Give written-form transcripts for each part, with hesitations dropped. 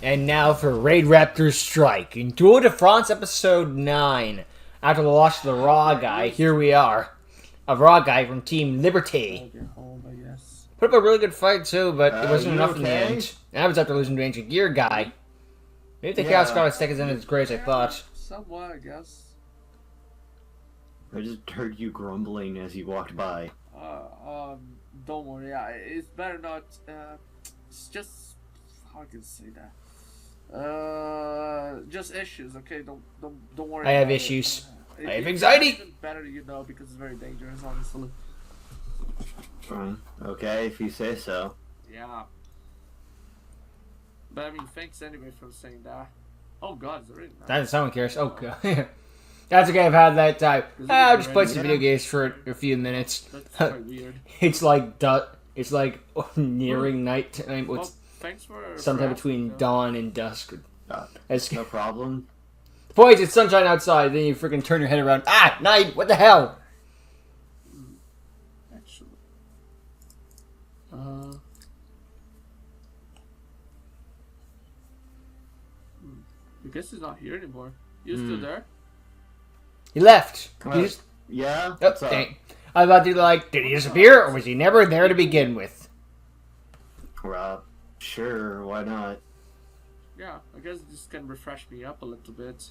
And now for Raidraptor Strike in Duel de France Episode 9. After the loss to the Raw guy, here we are. A Raw guy from Team Liberty. Put up a really good fight too, but it wasn't enough in the end. And I was after losing to Ancient Gear guy. Maybe the Chaos God Stick isn't as great as I thought. Somewhat, I guess. I just heard you grumbling as you walked by. Don't worry. Yeah, it's better not. It's just how can I say that? Just issues. Okay, don't worry. I have issues. I have anxiety. It's better, you know, because it's very dangerous, honestly. Fine. Okay, if you say so. Yeah. But I mean, thanks anyway for saying that. Oh God, is it really? That someone cares. Oh God. That's okay. I've had that time. I'll just play some video games for a few minutes. That's quite weird. It's like nearing nighttime. Well, thanks for sometime between dawn and dusk. No problem. Boys, it's sunshine outside. Then you freaking turn your head around. Ah, night. What the hell? Actually, I guess he's not here anymore. You still there? He left. Yeah? Oh, dang. I thought you did he disappear, or was he never there to begin with? Sure, why not? Yeah, I guess this can refresh me up a little bit.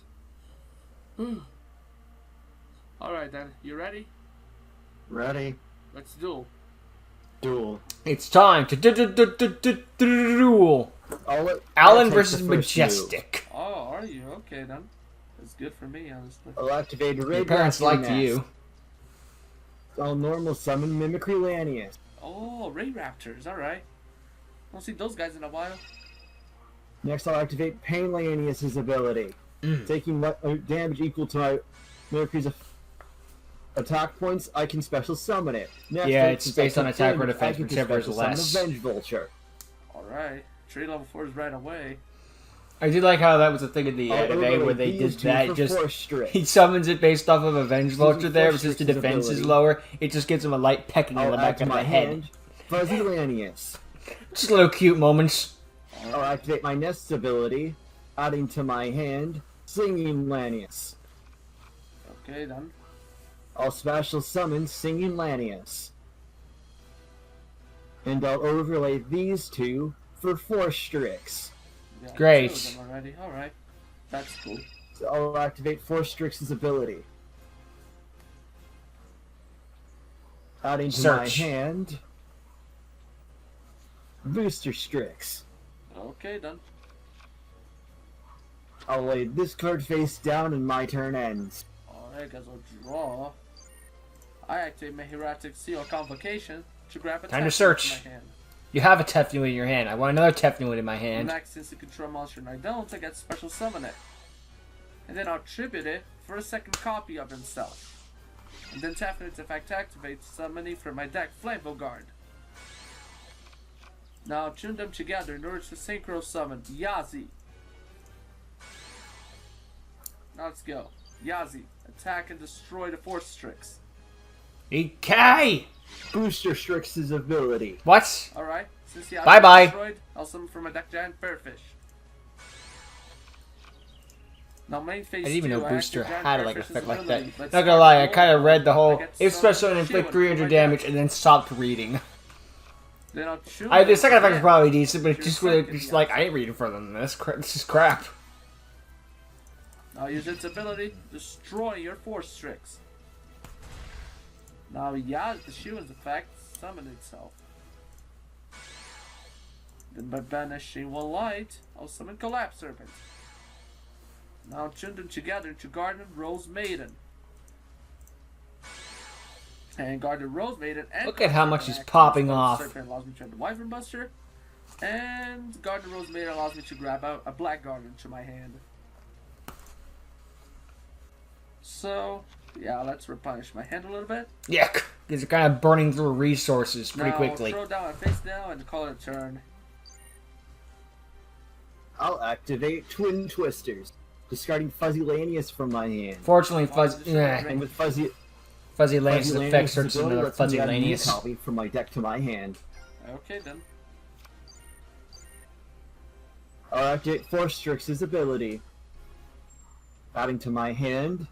Alright then, you ready? Ready? Let's duel. Duel. It's time to duel. Alan versus Majestic. Oh, are you? Okay then. That's good for me, honestly. I'll activate Raidraptor. Your parents liked you. I'll normal summon Mimicry Lanius. Oh, Raidraptors, alright. Don't see those guys in a while. Next, I'll activate Pain Lanius' ability. Taking damage equal to my Mimicry's attack points, I can special summon it. Next, yeah, it's based on attack or defense, whichever is less. Avenge Vulture. Alright. Trade level 4 is right away. I did like how that was a thing in the anime where they did that. He summons it based off of Avenge Vulture there, but since the defense is lower, it just gives him a light pecking in the back of the head. Fuzzy Lanius. Just little cute moments. I'll activate my Nest's ability, adding to my hand Singing Lanius. Okay then. I'll special summon Singing Lanius. And I'll overlay these two for Force Strix. Yeah, great. Already. Alright. That's cool. So I'll activate Force Strix's ability. Adding to my hand Booster Strix. Okay then. I'll lay this card face down and my turn ends. Alright guys, I'll draw. I activate my Hieratic Seal Convocation to grab a Time to search. my hand. You have a Tefnuit in your hand. I want another Tefnuit in my hand. Next, since you control a monster and I don't, I get special summon it. And then I'll tribute it for a second copy of himself. And then Tefnuit's effect activates summoning from my deck Flameville Guard. Now I'll tune them together in order to synchro summon Yazi. Now let's go. Yazi, attack and destroy the Force Strix. Okay. Booster Strix's ability. What? Alright, since Yazi Bye-bye. is destroyed, I'll summon from my deck Giant Bearfish. Now main phase I didn't even 2, know Booster had like an Bearfish's effect like that. ability. Not gonna lie, I kind of read the whole if special and inflict 300 damage and then stopped reading. Then I'll The second effect is probably decent, but it's just really just like I ain't reading further than this. This is crap. Now use its ability, destroy your Force Strix. Now Yaz, the Shuan's effect, summon itself. Then by banishing one light, I'll summon Collapse Serpent. Now tune them together to Garden Rose Maiden. And Garden Rose Maiden and Look at how much he's popping off. Serpent allows me to turn the Wyvern Buster. And Garden Rose Maiden allows me to grab out a Black Garden to my hand. So, yeah, let's replenish my hand a little bit. Yuck. Because you're kind of burning through resources pretty quickly. Throw down my face now and call it a turn. I'll activate Twin Twisters, discarding Fuzzy Lanius from my hand. Fortunately, Fuzzy And with Fuzzy Lanius' effect starts another Fuzzy Lanius. Copy from my deck to my hand. Okay then. I'll activate Force Strix's ability. Adding to my hand,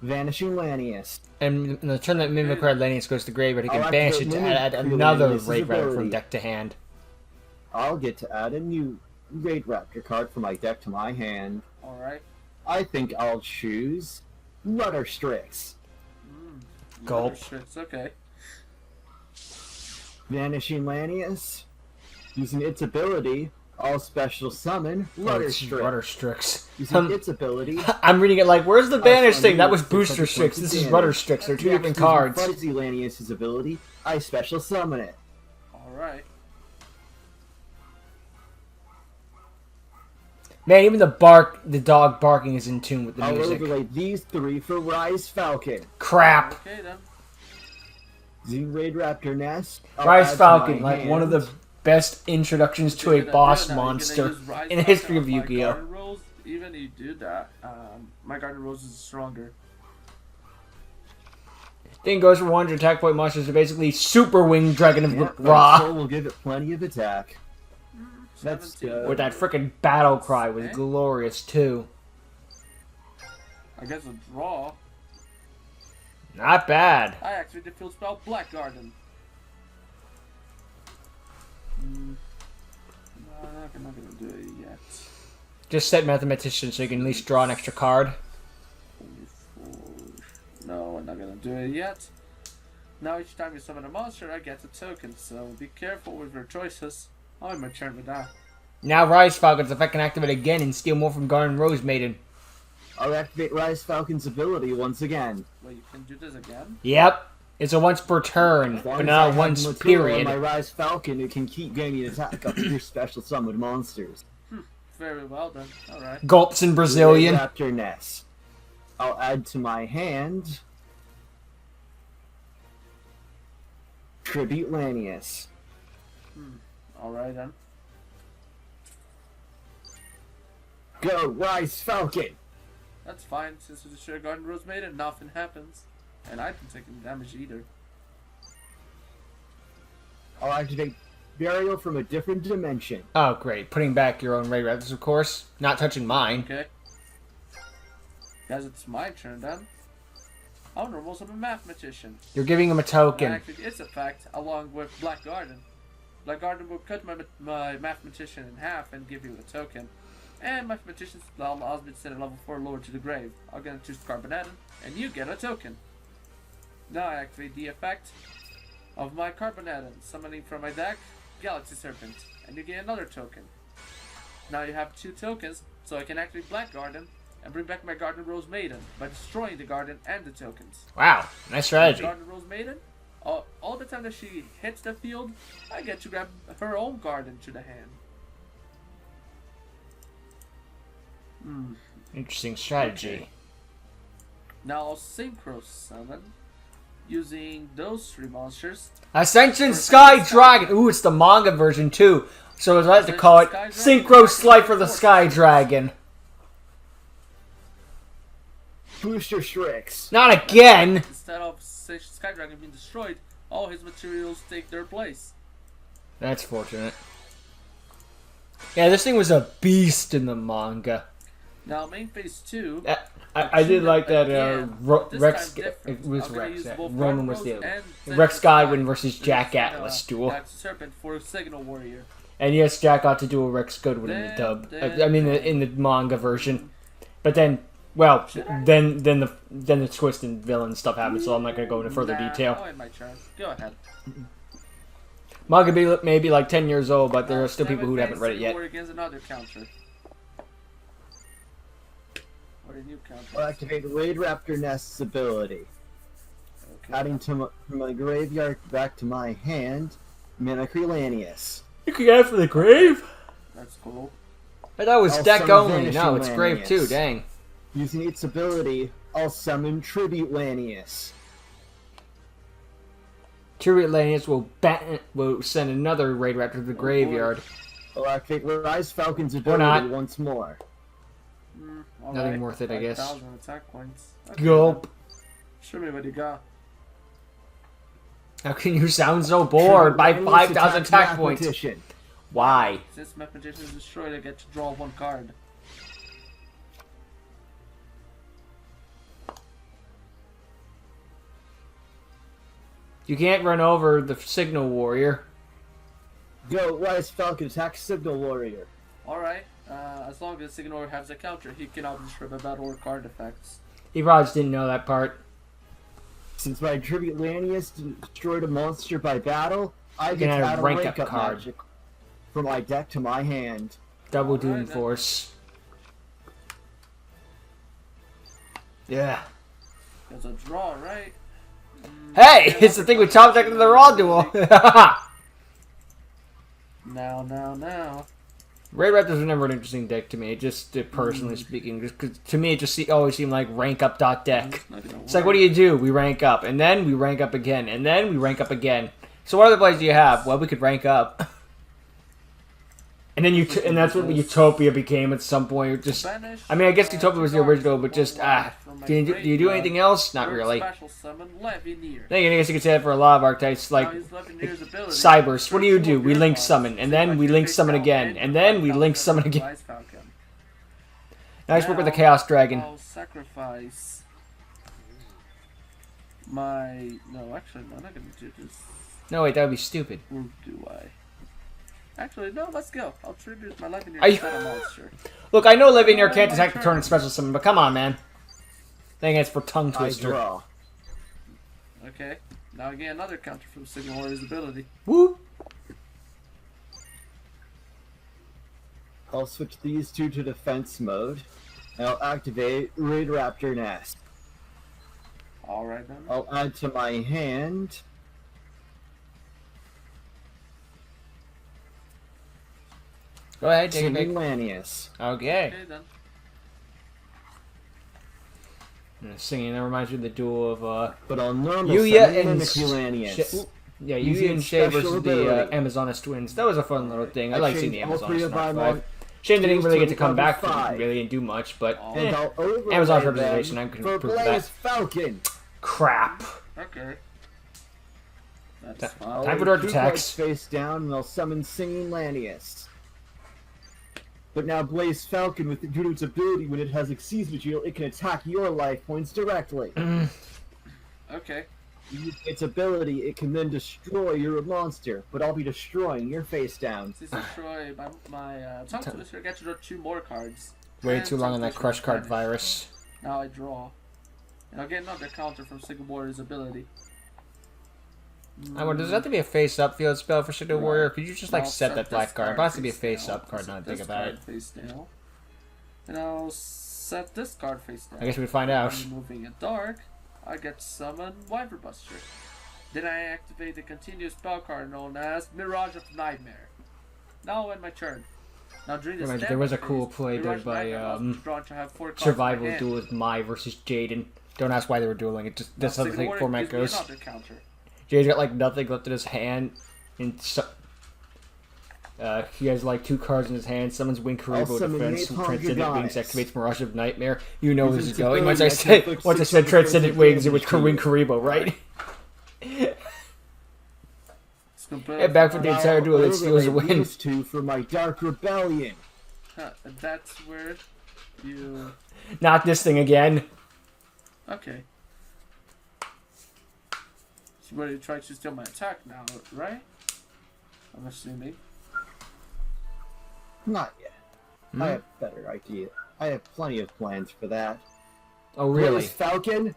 Vanishing Lanius. And in the turn that Mimicry Lanius goes to graveyard, he can I'll banish it activate to add Mimicry another Lanius's Raidraptor from ability. deck to hand. I'll get to add a new Raidraptor card from my deck to my hand. Alright. I think I'll choose Rudder Strix. Gulp. Okay. Vanishing Lanius. Using its ability, I'll special summon Rudder It's Strix. Rudder Strix. Using its ability, I'm reading it like, where's the banish thing? That was summon Booster Rudder Strix. This is damage. Rudder Strix. They're two Next, different using cards. Fuzzy Lanius' ability, I special summon it. Alright. Man, even the dog barking is in tune with the I'll music. overlay these three for Rise Falcon. Crap. Okay then. Using Raidraptor Nest, I'll Rise add to Falcon, my like one of hand the best introductions to a boss monster in the history of Yu-Gi-Oh! Even you do that, my Garden Rose is stronger. Thing goes for 100 attack point monsters are basically Super Winged Dragon of Yep, Ra. so we'll give it plenty of attack. That's 17. good. With that frickin' battle cry was Okay. glorious too. I guess a draw. Not bad. I activated the field spell Black Garden. No, I'm not gonna do it yet. Just set Mathematician so you can at least draw an extra card. No, I'm not gonna do it yet. Now each time you summon a monster, I get a token, so be careful with your choices. I'm my turn with that. Now Rise Falcon's effect can activate again and steal more from Garden Rose Maiden. I'll activate Rise Falcon's ability once again. Wait, you can do this again? Yep. It's a once per turn, As long but as I not have once material on period. my Rise Falcon, it can keep gaining attack up to your special summoned monsters. Very well then. Alright. Gulps in Brazilian. Raptor Nest. I'll add to my hand Tribute Lanius. Alright then. Go, Rise Falcon! That's fine, since it's a Share Garden Rose Maiden, nothing happens. And I don't take any damage either. I'll activate Burial from a different dimension. Oh, great. Putting back your own Raidraptors, of course. Not touching mine. Okay. Guys, it's my turn then. I'm normal summon Mathematician. You're giving him a And token. activate its effect along with Black Garden. Black Garden will cut my Mathematician in half and give you a token. And Mathematician's spell allows me to send a level 4 lower to the grave. I'm gonna choose Carbonatum, and you get a token. Now I activate the effect of my Carbonatum, summoning from my deck Galaxy Serpent, and you get another token. Now you have 2 tokens, so I can activate Black Garden and bring back my Garden Rose Maiden by destroying the garden and the tokens. Wow. Nice strategy. Garden Rose Maiden, all the time that she hits the field, I get to grab her own garden to the hand. Interesting strategy. Okay. Now I'll Synchro Summon using those 3 monsters. Ascension Sky Dragon. Ooh, it's the manga version too. So as I like to call it, Synchro Slifer the Sky Dragon. Booster Strix. Not again. Instead of Sky Dragon being destroyed, all his materials take their place. That's fortunate. Yeah, this thing was a beast in the manga. Now main phase 2. I did like that Again, this Rex. time different. It was I'm gonna Rex. use Yeah. both Roman Garden was the Rose other. and Rex Sky Godwin versus Jack Atlas duel. Galaxy Serpent for Signal Warrior. And yes, Jack got to duel Rex Godwin in the dub. I mean, in the manga version. But then, well, then the twist and villain stuff happened. So I'm not going to go into further detail. Oh, in my turn. Go ahead. Manga may be like 10 years old, but there are still people who haven't read it yet. Warrior against another counter. What a new counter. I'll activate Raidraptor Nest's ability. Okay. Adding to my graveyard back to my hand, Mimicry Lanius. You can get it for the grave? That's cool. I thought it was I'll deck summon only. Vanishing No, it's grave Lanius. too. Dang. Using its ability, I'll summon Tribute Lanius. Tribute Lanius will send another Raidraptor to the graveyard. I'll activate Rise Falcon's not. ability once more. Nothing worth it, I guess. 5,000 attack points. Okay, Gulp. show me what you got. How can you sound so bored? By Tribute Lanius 5,000 attacks attack points. Mathematician. Why? Since Mathematician is destroyed, I get to draw 1 card. You can't run over the Signal Warrior. Go, Rise Falcon, attack Signal Warrior. Alright, as long as Signal Warrior has a counter, he cannot be destroyed by battle or card effects. He probably just didn't know that part. Since my Tribute Lanius destroyed a monster by battle, I You can can add a add a rank-up rank-up card. magic from my deck to my hand. Double Alright, Doom then. Force. Yeah. There's a draw, right? Hey! It's the thing with top deck of the Raw Duel! Now. Raidraptor was never an interesting deck to me, just personally speaking. Just 'cause to me, it just always seemed like rank up dot deck. It's like, what do? We rank up, and then we rank up again, and then we rank up again. So what other plays do you have? Well, we could rank up. And then and that's what Utopia became at some point. Just, I mean, I guess Utopia was the original, but just do you do anything else? Not really. Special summon Levineer. I guess you could say that for a lot of archetypes, like Cybers. What do? We link summon, and then we link summon again, and then we link summon again. Nice work with the Chaos Dragon. I'll sacrifice my... No, actually, no, I'm not going to do this. No, wait, that would be stupid. Or do I? Actually, no, let's go. I'll tribute my Levineer Are you- to a monster. Look, I know Levineer can't attack the turn and special summon, but come on, man. Dang, it's for Tongue I Twister. draw. Okay, now I get another counter from Signal Warrior's ability. Woo! I'll switch these two to defense mode. And I'll activate Raidraptor Nest. Alright then. I'll add to my hand Go ahead, take it back. Lanius. Okay. Okay then. Singing, that reminds me of the duel of, But I'll normal Yuya summon and Lanius. yeah, Using Yuya and Shay special versus the ability. Amazonas twins. That was a fun little thing. I like seeing the changed all three Amazonas of my Snark 5. Shame they didn't twos really to get to come level back. 5. Really didn't do much, but And I'll overlay Amazon's them representation, I can for approve of Blaze that. Falcon. Crap. Okay. That's That- fine. I'll Time for lay dark 2 attacks. cards face down, and I'll summon Singing Lanius. But now Blaze Falcon, with due to its ability, when it has Exceeds material, it can attack your life points directly. Okay. Use its ability, it can then destroy your monster, but I'll be destroying your face down. Since destroy my Tongue Twister, I get to draw 2 more cards. Way And too long Tongue on that Twister crush is card banished. virus. Now I draw. And I'll get another counter from Signal Warrior's ability. I wonder, does that have to be a face-up field spell for Shadow Warrior? Or could you just, like, I'll set that black this card? It has to be a face face-up down. card, now that I Set think this about card it. face down. And I'll set this card face down. I guess we find out. Removing a dark, I get to summon Wyverbuster. Then I activate the continuous spell card known as Mirage of Nightmare. Now I'll end my turn. Now during this There was a standard cool phase, play Mirage done of by, Nightmare allows me to draw to have 4 cards in my Survival hand. Duel with Mai versus Jaden. Don't ask why they were dueling. It just Now that's how the Signal Warrior format gives me goes. another counter. Jaden's got like nothing left in his hand, and he has like 2 cards in his hand. Summons Wing Karibo summon Defense, Napalm Transcendent Wings Goddess. activates Mirage of Nightmare. You know Using this is its going. ability, Once I can inflict I 6 said Transcendent Wings, it was damage to Wing you. Karibo, right? It's completely Head back for the Now entire I'll duel. It steals a overlay win. these 2 for my Dark Rebellion. And that's where you... Not this thing again. Okay. So where you try to steal my attack now, right? I'm assuming. Not yet. I have a better idea. I have plenty of plans for that. Oh really? Blaze Falcon,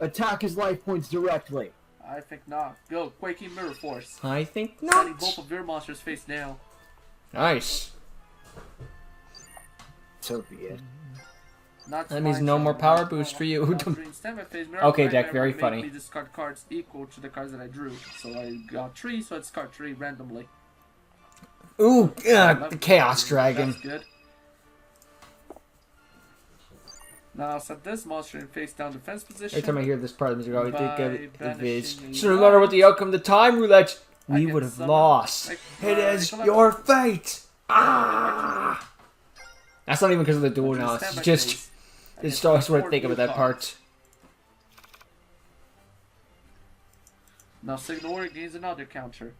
attack his life points directly. I think not. Go, Quaking Mirror Force. I think Sending not. both of your monsters face down. Nice. So be it. Not That means fine, no so more I'm power not- boost for you. Now, during standby phase, Mirror Okay, of Deck, Nightmare very might funny. make me discard cards equal to the cards that I drew. So I got 3, so I discard 3 randomly. Ooh, the Chaos Dragon. That's good. Now I'll set this monster in face down defense position. Every time I hear this part of the music, I always think By of it banishing is. a So no matter what the outcome of the time roulette, I we can would have summon, lost. like, It is collect- your fate. Ah! That's not even because of the duel During now. It's standby just, phase, I it's get always what I 4 think about blue that cards. part. Now Signal Warrior gains another counter.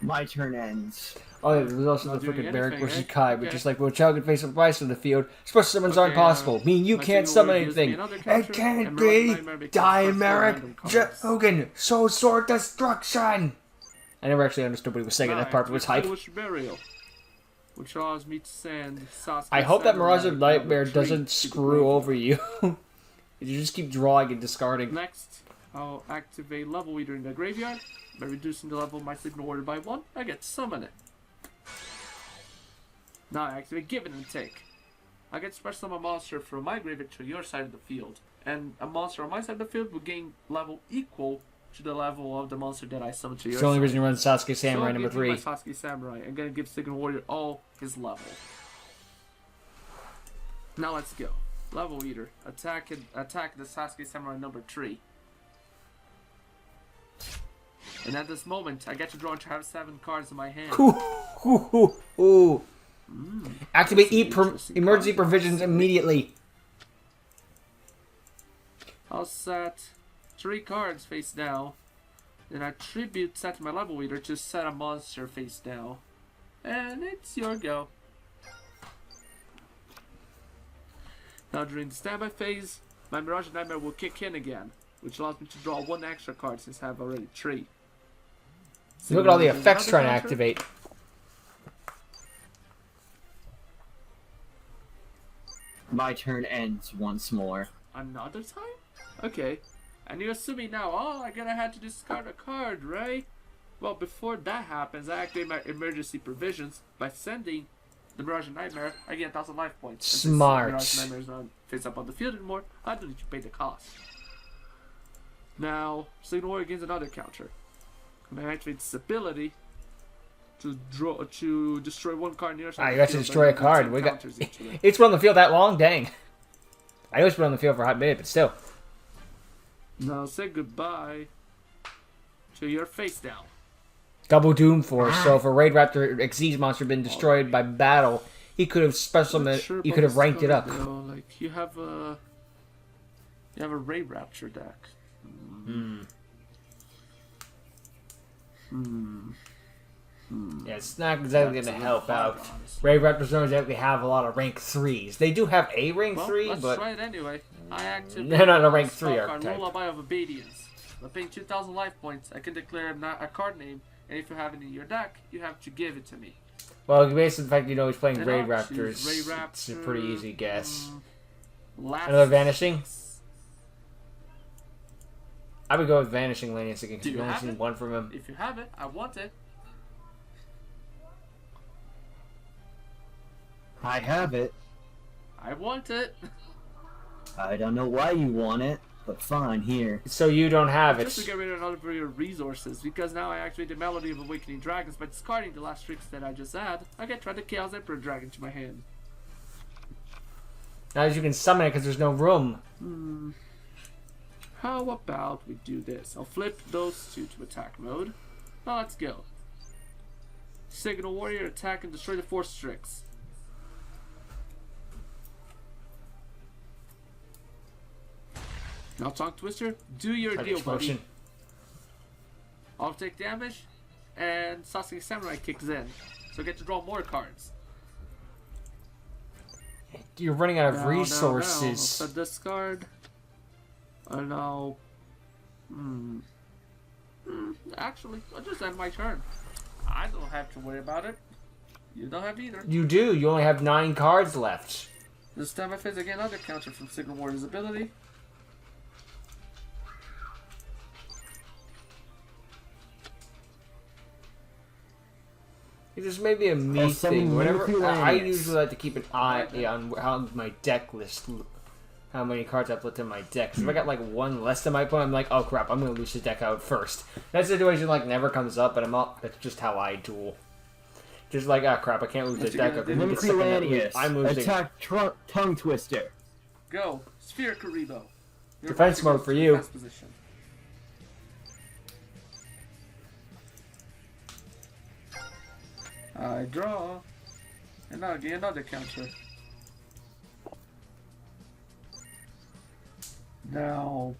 My turn ends. Oh, yeah, there's also Not the doing freaking Barrack anything, versus eh? Kai, but Okay. just like when Chow can face up Bryce in the field, special summons aren't Okay, possible. Meaning you my can't single summon word gives me anything. another It counter, can't and Mirage be Nightmare becomes first four random cards. Hogan, Soul Sword Destruction! I never actually understood what he was saying in that part, but it was hype. Wish Burial, which allows me to send Sasuke I hope that Mirage Samurai Nightmare level 3 doesn't to the screw graveyard. over you. You just keep drawing and discarding. Next, I'll activate Level Eater in the graveyard. By reducing the level of my Signal Warrior by 1, I get to summon it. Now I activate Give It and Take. I get to special summon a monster from my graveyard to your side of the field. And a monster on my side of the field will gain level equal to the level of the monster that I summoned to your It's side. the only reason you run Sasuke Samurai so number I'll give you 3. my Sasuke Samurai. I'm gonna give Signal Warrior all his level. Now let's go. Level Eater. Attack the Sasuke Samurai number 3. And at this moment, I get to draw and have 7 cards in my hand. Ooh. Activate That's an interesting emergency card. provisions immediately. I'll set 3 cards face down. Then I tribute set my Level Eater to set a monster face down. And it's your go. Now during the standby phase, my Mirage Nightmare will kick in again, which allows me to draw 1 extra card since I have already 3. Look at all the Another effects trying to counter. activate. My turn ends once more. Another time? Okay. And you're assuming now, oh, I'm gonna have to discard a card, right? Well, before that happens, I activate my emergency provisions by sending the Mirage Nightmare. I get 1,000 life points. And since Smart. Mirage Nightmare is not face up on the field anymore, I don't need to pay the cost. Now, Signal Warrior gains another counter. And I activate this ability to destroy 1 card near. Ah, you got to destroy a card. We got. It's been on the field that long? Dang. I know it's been on the field for a hot minute, but still. Now say goodbye to your face down. Double Doom Force. So if a Raidraptor Xyz monster had been destroyed by battle, he could have special. He could have ranked it up. Though. Like you have a Raidraptor deck. Yeah, it's not exactly That's going a to little help hard, out. honestly. Raidraptors don't exactly have a lot of rank 3s. They do have a rank Well, 3, let's but try it anyway. I activate they're not a rank spell 3 card, archetype. Lullaby of Obedience. By paying 2,000 life points, I can declare a card name, and if you have it in your deck, you have to give it to me. Well, based on the fact you know he's playing And I'll Raidraptors, choose it's a pretty easy guess. Last Another Vanishing? I would go with Vanishing Lanius again, because Do we've you only have seen it? one from him. If you have it, I want it. I have it. I want it. I don't know why you want it, but fine, here. So you don't have Just to it. get rid of another of your resources, because now I activate the Melody of Awakening Dragons by discarding the last tricks that I just had. I get try the Chaos Emperor Dragon to my hand. Now as you can summon it because there's no room. How about we do this? I'll flip those 2 to attack mode. Now let's go. Signal Warrior, attack and destroy the 4 Strix. Now Tongue Twister, do your Target deal, explosion. buddy. I'll take damage, and Sasuke Samurai kicks in. So I get to draw more cards. You're running out of Now, resources. I'll set this card. And now... Actually, I'll just end my turn. I don't have to worry about it. You don't have either. You do. You only have 9 cards left. This time I face again another counter from Signal Warrior's ability. This may be a me Or summon thing. Whenever Mimicry I Lanius. usually like to keep an eye on how my deck list, how many cards I've left in my deck. 'Cause if I got like 1 less than my opponent, I'm like, oh crap, I'm gonna lose the deck out first. That situation like never comes up, but I'm all, that's just how I duel. Just like, ah crap, I can't lose the What you deck gonna up. do? If we get Mimicry stuck in that loop, Lanius. I'm losing. Attack Tongue Twister. Go. Sphere Karibo. Your Defense opponent mode goes for to you. defense position. I draw. And now get another counter. Now,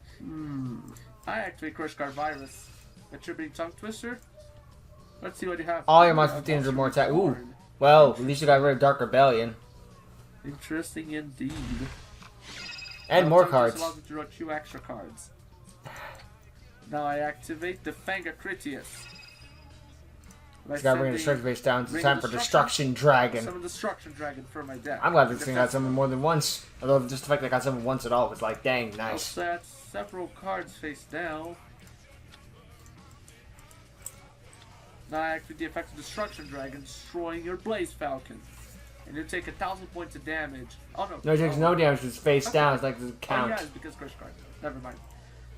I activate Crush Guard Virus. Attributing Tongue Twister. Let's see what you have. All your monsters 1500 more attack. Ooh. Well, at least you got rid of Dark Rebellion. Interesting indeed. And more cards. Allows me to draw 2 extra cards. Now I activate the Fangacritius. It's got to bring the strength base down. It's time for Destruction Dragon. Summon Destruction Dragon for my deck. I'm glad this thing got summoned more than once. Although just the fact that I got summoned once at all was like, dang, nice. I'll set several cards face down. Now I activate the effect of Destruction Dragon, destroying your Blaze Falcon. And you take 1,000 points of damage. Oh no. No, it takes no damage. It's face down. It's like the count. Oh yeah, it's because Crush Card. Never mind.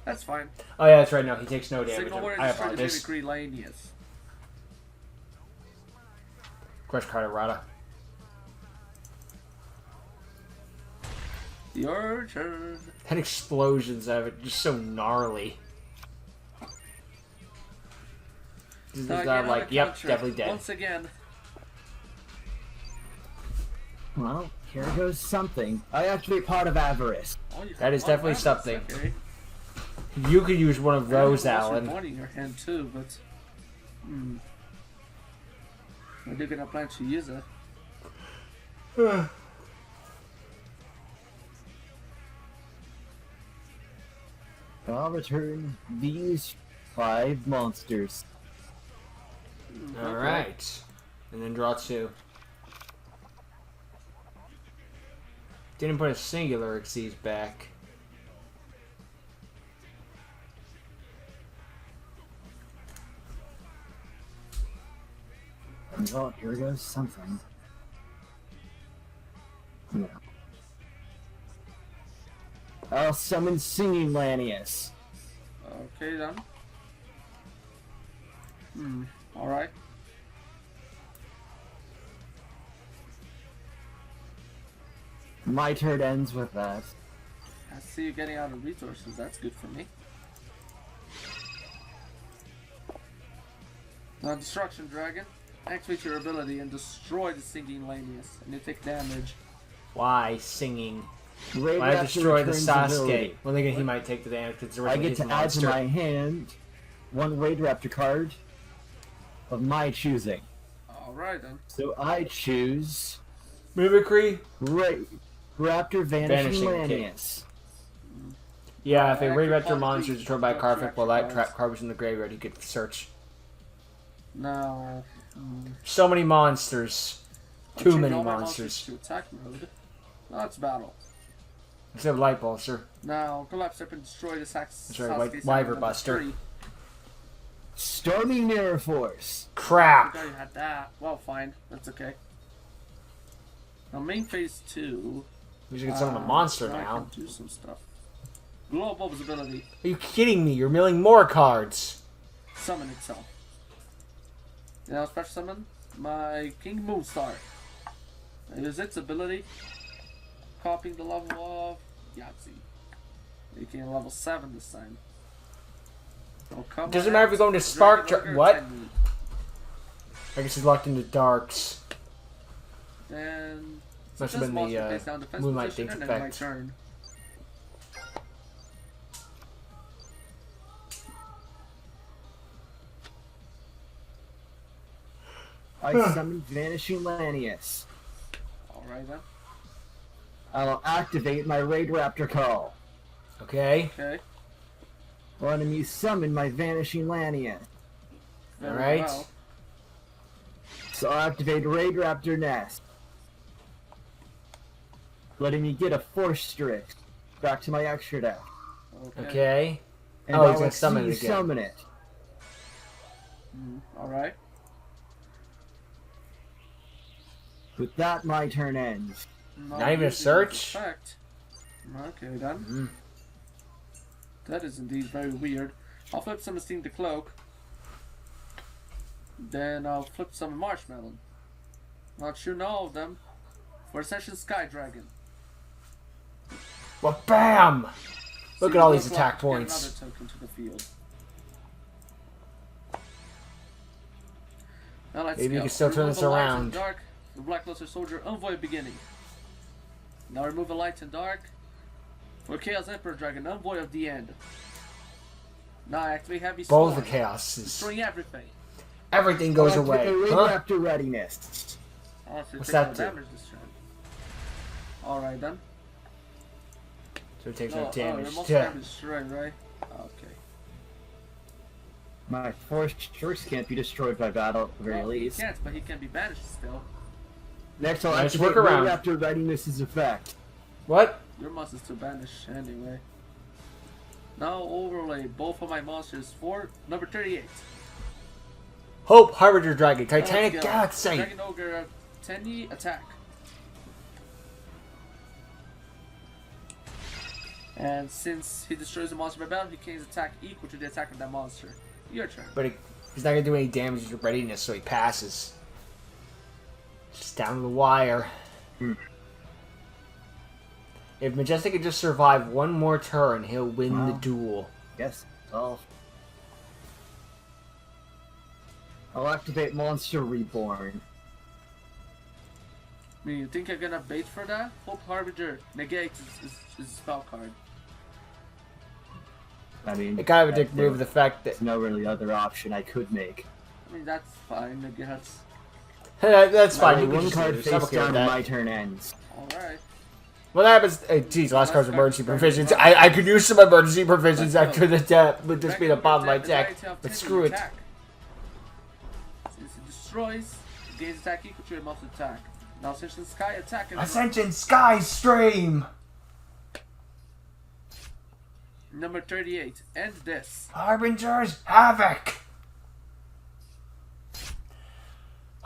That's fine. Oh yeah, that's right. No, he takes no damage. Signal Warrior I destroy the apologize. Mimicry Lanius. Crush card errata. Your turn. And explosions out of it, just so gnarly. This Now is I get like, another yep, counter. definitely dead. Once again. Well, here goes something. I activate Pot of Avarice. Oh, you That is have definitely one something. okay. You could use one of those, And also Alan. money in your hand too, but I do gonna plan to use it. I'll return these 5 monsters. Alright. And then draw 2. Didn't put a singular Xyz back. Well, here goes something. Yeah. I'll summon Singing Lanius. Okay then. Alright. My turn ends with that. I see you getting out of resources. That's good for me. Now, Destruction Dragon. Activate your ability and destroy the Singing Lanius, and you take damage. Why singing? Raidraptor Why destroy the returns Sasuke? ability. Well, thinking he might take the damage because it's I originally get his to add to monster. my hand 1 Raidraptor card of my choosing. Alright then. So I choose Mimicry? Raptor Vanishing Vanishing King. Lanius. Yeah, if a Active Raidraptor Quality, monster is destroyed by a don't card track effect while that cards. trap card was in the graveyard, he could search. Now, So many monsters. I'll Too change many all my monsters. to attack mode. Now it's battle. Except of Light Pulsar. Now, Collapse Serpent destroy the Sax. That's right, Wyver Buster. Stormy Mirror Force. I Crap! forgot you had that. Well, fine. That's okay. Now, main phase 2. We should get some of the monster I now. can do some stuff. Glow Bulb's ability. Are you kidding me? You're milling more cards. Summon itself. Now, special summon my King Moonstar. I use its ability. Copying the level of Yahtzee. Making it level 7 this time. Oh, come Doesn't on, matter if you're going to Spark... Dragon Ogre, What? 10. I guess he's locked into Darks. Then... Must have this been monster the face down defense Moonlight position, Dink and then my effect. turn. I summon Vanishing Lanius. Alright then. I'll activate my Raidraptor call. Okay. Okay. Letting me summon my Vanishing Lanius. Very Alright. well. So I'll activate Raidraptor Nest. Letting me get a Force Strix back to my extra deck. Okay. And Oh, he's I'll gonna summon it Exceed again. summon it. Alright. With that, my turn ends. Not even a using search? effect. Okay then. That is indeed very weird. I'll flip some Esteem the Cloak. Then I'll flip some Marshmallow. Not sure all of them. For Ascension Sky Dragon. Well, bam! Look See at all the these block attack to get points. Another token to the field. Now let's Maybe you go. can still turn Remove this a light and around. Dark, the Black Luster Soldier Envoy Beginning. Now remove a light and dark for Chaos Emperor Dragon Envoy of the End. Now activate Heavy Both Storm, the chaoses. destroying everything. Everything goes away. Huh? Raidraptor readiness. Oh, so What's it takes that no do? damage this turn. Alright then. So it takes No, no damage. your monster Yeah. can't be destroyed, right? Okay. My fortress can't be destroyed by battle at the very Well, he least. can't, but he can be banished still. Next, I'll Nice activate workaround. Raidraptor readiness's effect. What? Your monster's to banish anyway. Now overlay both of my monsters for number 38. Hope, Harbinger Dragon, Titanic Let's go. Galaxy. Dragon Ogre, 10 attack. And since he destroys a monster by battle, he gains attack equal to the attack of that monster. Your turn. But he's not gonna do any damage to your readiness, so he passes. Just down to the wire. If Majestic can just survive one more turn, he'll win the duel. Yes, I'll activate Monster Reborn. I mean, you think you're gonna bait for that? Hope Harbinger negates his spell card. I mean, It kind of a dick move, the fact that there's no really other option I could make. I mean, that's fine, I guess. that's fine. You My can one just card lose. face I'm okay down with and that. my turn ends. Alright. Well, that happens. Geez, last card's emergency provisions. I could use some emergency provisions after the death with this being a bottom of my deck, but screw it. Since it destroys, it gains attack equal to your monster attack. Now Ascension Sky attack and Ascension Sky Stream. number 38. End this. Harbinger's Havoc.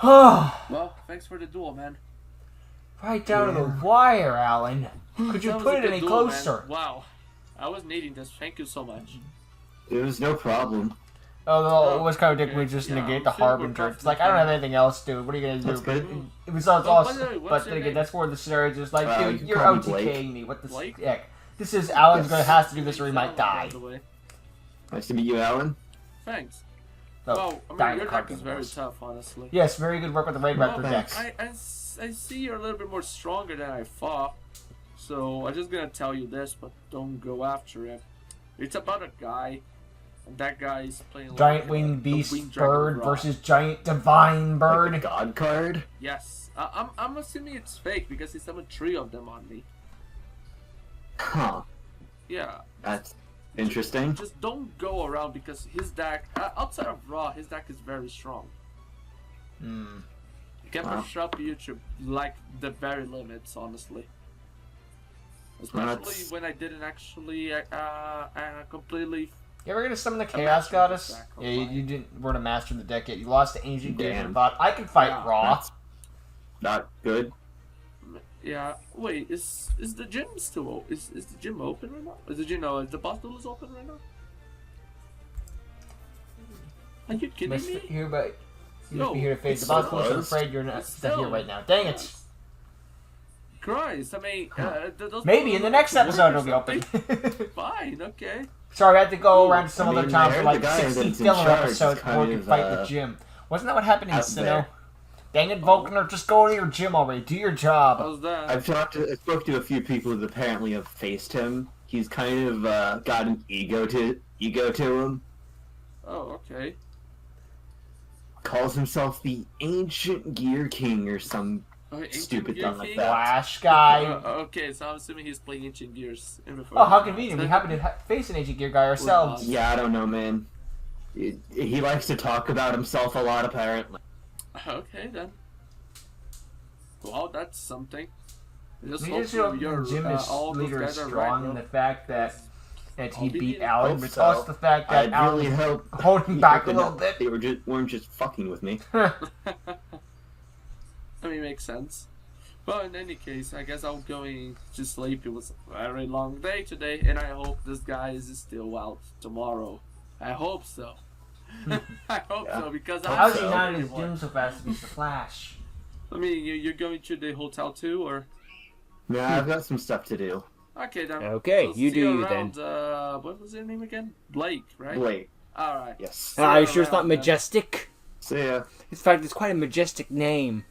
Oh, Well, thanks for the duel, man. right down to the wire, Alan. Could you That was put a it good any duel, man. closer? Wow. I was needing this. Thank you so much. It was no problem. Although it was kind of dick, we okay. just Yeah, negate the I'm super Harbinger. It's like, I don't have anything else, dude. What are you going to do? That's good. It was all Oh, by the awesome. way, what's But your then again, name? that's where the scenario just like, You dude, can you're call me Blake. OTKing me. What the Blake? heck? This is Alan's Yes. going to have to do this or he might die. By the way. Nice to meet you, Alan. Thanks. So, Well, I dying mean, your card deck is game very was. tough, honestly. Yes, very good work with the Raidraptor Well, decks. I see you're a little bit more stronger than I thought. So I'm just gonna tell you this, but don't go after it. It's about a guy, and that guy is playing Giant like Winged the Beast Winged Dragon Bird Raw. versus Giant Divine Like Bird. the God card? Yes, I'm assuming it's fake because he summoned 3 of them on me. Huh. Yeah, That's interesting. just don't go around because his deck, outside of Raw, his deck is very strong. Hmm. It can Wow. push up you to like the very limits, honestly. Especially That's- when I didn't actually completely. You ever gonna summon the A Chaos master Goddess? deck, Yeah, you fine. didn't weren't a master of the deck yet. You lost to Ancient Gears Damn. and thought I can fight Yeah. Raw. That's not good. Yeah. Wait, is the gym still open? Is the gym open right now? Is the gym is the boss duel is open right now? Are you kidding Must me? here, but you must Yo, be here to face it's the boss. so I'm close. afraid you're not It's here still- right now. Dang it! Christ, I mean, those Maybe in the next episode it'll be open. Fine, okay. Sorry, I had to go around to some I other mean, towns I for heard like the guy 60 that's in filler charge is episodes before we kind could of, fight the gym. Wasn't that what happened in out Sinnoh? there. Dang it, Vulcaner, just go to your gym already. Do your job. How's that? I spoke to a few people that apparently have faced him. He's kind of got an ego to him. Oh, okay. Calls himself the Ancient Gear King or some Ancient stupid Gear thing like King? that. Flash guy. Okay, so I'm assuming he's playing Ancient Gears. Oh, how convenient. We happen to face an Ancient Gear guy ourselves. Yeah, I don't know, man. He likes to talk about himself a lot, apparently. Okay, then. Well, that's something. Just We hope just feel your, the gym is all those leader is guys are strong right, in bro. the fact that he I'll be beat the- Alan, Hope but it's so. also the fact that I'd Alan really hope holding back a that little bit. They weren't just fucking with me. I mean, makes sense. Well, in any case, I guess I'm going to sleep. It was a very long day today, and I hope this guy is still out tomorrow. I hope so. I hope Yeah. so, because How's he so. not in his gym so fast to beat the Flash? I mean, you're going to the hotel too, or? Yeah, I've got some stuff to do. Okay, then. Okay, So you see do you around, what was your name again? Blake, right? Blake. Alright. Yes. Are you sure it's not around, then. Majestic? See ya. In fact, it's quite a majestic name.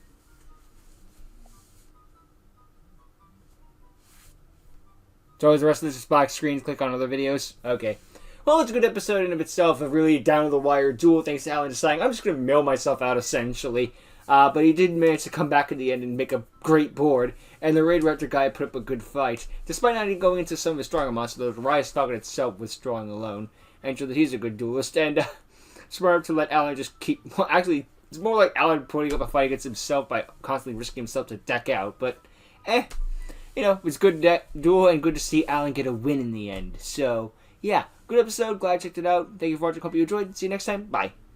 So is the rest of this is black screens? Click on other videos? Okay. Well, it's a good episode in of itself, a really down-to-the-wire duel, thanks to Alan deciding, I'm just going to mail myself out, essentially. But he did manage to come back in the end and make a great board, and the Raidraptor guy put up a good fight. Despite not even going into some of his stronger monsters, the Riot Falcon itself was strong alone, and showed that he's a good duelist, and smart to let Alan just keep... Well, actually, it's more like Alan putting up a fight against himself by constantly risking himself to deck out, but, it was good duel, and good to see Alan get a win in the end. So, yeah, good episode, glad I checked it out. Thank you for watching, hope you enjoyed. See you next time, bye.